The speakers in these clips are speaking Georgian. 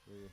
Boring.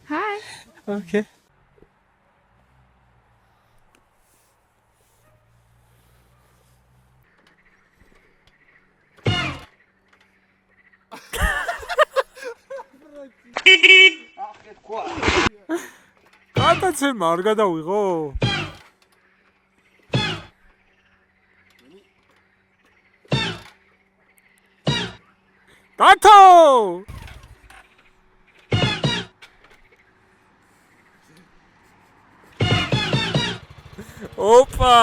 Hi. Okay. გადაცემა არ გადავიღო? დათო! ოპა!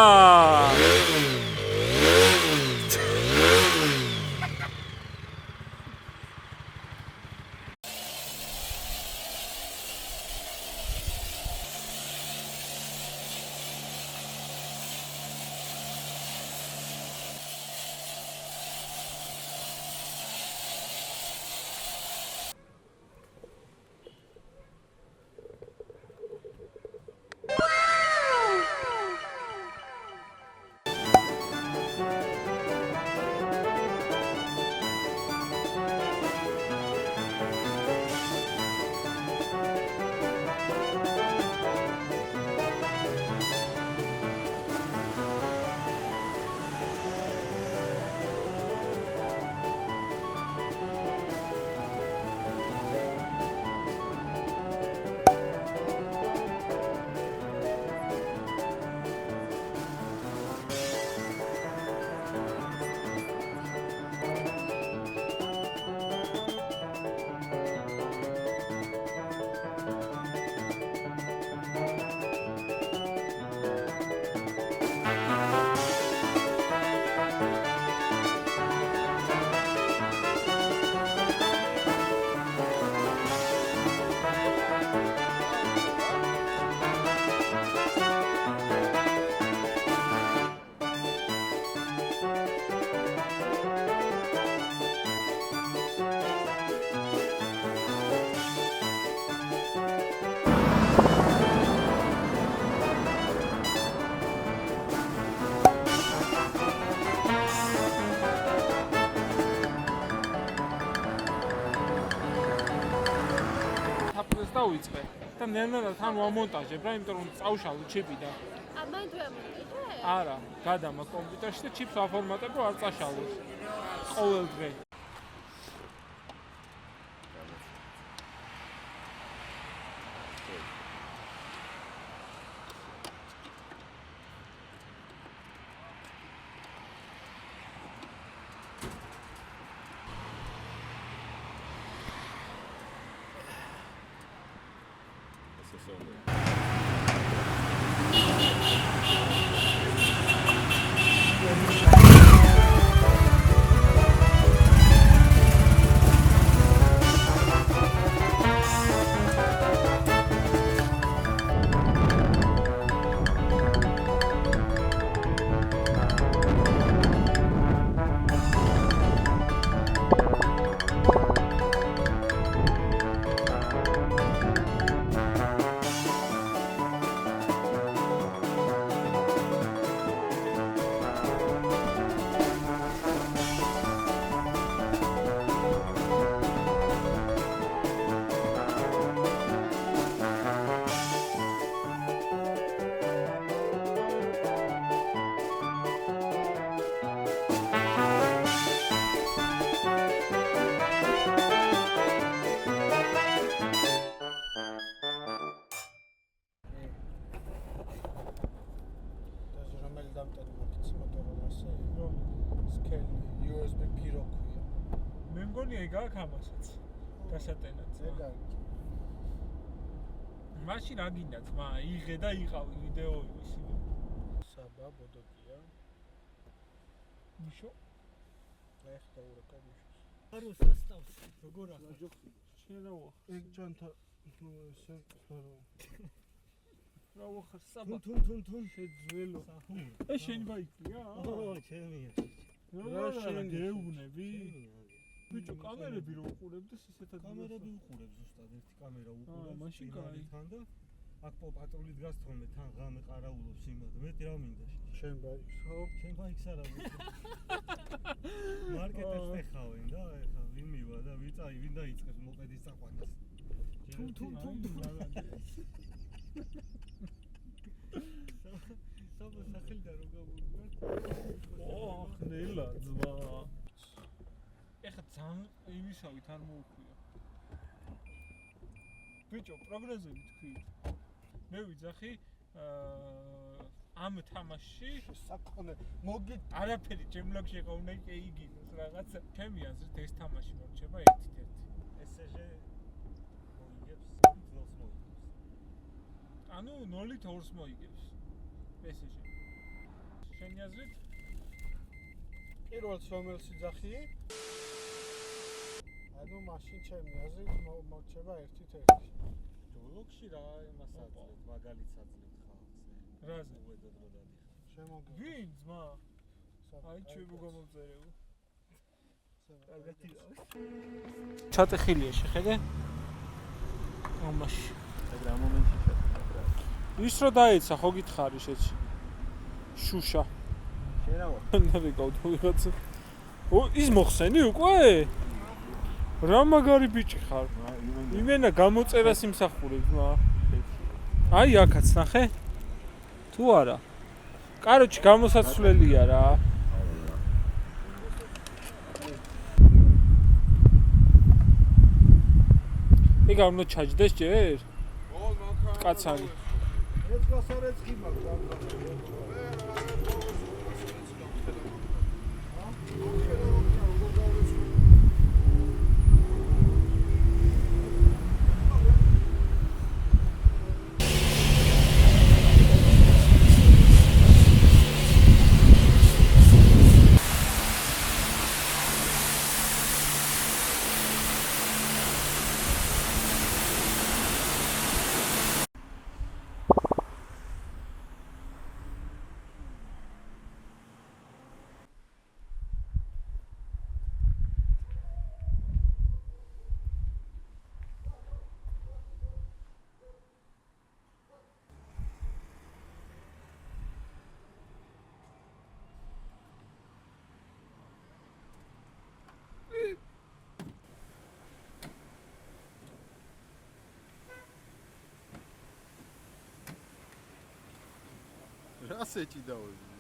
დავიწყე და ნელ-ნელა თან ვამონტაჟებ რა, იმიტომ რომ წავშალო ჩიპი და მაინც ვამონტაჟე? არა, გადამა კომპიუტერში და ჩიპს ვაფორმატებ, რომ არ წაშალოს ყოველ დღე. დამტენი მაგიცი Motorola-ს სკელი USB Pyro ქვია. მე მგონია ეგ აქ ამასაც დასატენად. ეგ არის. მაშინ რა გინდა ძმა, იღე და იყავი ვიდეო ისი. საბა ბოდოკია. მიშო. აი ხდა ურეკა მიშოს. არო სასტავს როგორ ახლა შენ რა ვახ? ეგ ჯანთა ესე სპარო. რა ვახარ საბა? თუნ შეძველო. საჰუ ეს შენი ბაიკია? ო ჩემია რა შენ გეუბნები? ჩემია ბიჭო კამერები რო უყურებდეს ისეთად კამერები უყურებს ზუსტად ერთი კამერა უყურებს მაშინ კაი. თან და აქ პატრული დგას თორმე თან ღამე ყარაულობს იმად მეტი რა მინდა შენ ბაიქს ხო? შენ ბაიქს არა მარკეტებს ეხავენ და ეხა ვინ მივა და ვიწაი ვინ დაიწყებს მოპედის წაყვანას თუნ საბა სახელდა რო გამოვიდა ოხ ნელა ძმა ეხა ძალიან იმისავით არ მოუხვია ბიჭო პროგნოზები თქვი მე ვიძახი ამ თამაშში საკონე მოგი არაფერი ჩემ ბლოგში ხო უნდა შეიგინოს რაღაცა ჩემი აზრით ეს თამაში მორჩება ერთ-ერთი ესეჟე მოიგებს 0-ს მოიგებს ანუ 0-ით 2-ს მოიგებს ესეჟე შენი აზრით პირველს რომელს იძახი ანუ მაშინ ჩემი აზრით მორჩება 1-1 ბლოგში რა იმას აძლევთ მაგალითს აძლევთ ხალხზე რაზე უედოდ რო დადიხარ შემოგე ვინ ძმა აი ჩვენ მოგამოვწერეო კარგად იღავს ჩატეხილია შეხედე ამაში რა მომენტში ჩატეხა ის რო დაეცა ხო გითხარი შეჩი შუშა შენ რა ვარ ნები გავდუღაც ო ის მოხსენი უკვე რა მაგარი ბიჭი ხარ იმენა გამოწერას იმსახურებ ძმა აი აქაც ნახე თუ არა კაროჩი გამოსაცვლელია რა ეგ არ უნდა ჩაჯდეს ჯერ კაცანი ეს გასარეცხი მაქვს რა სეჭი დავები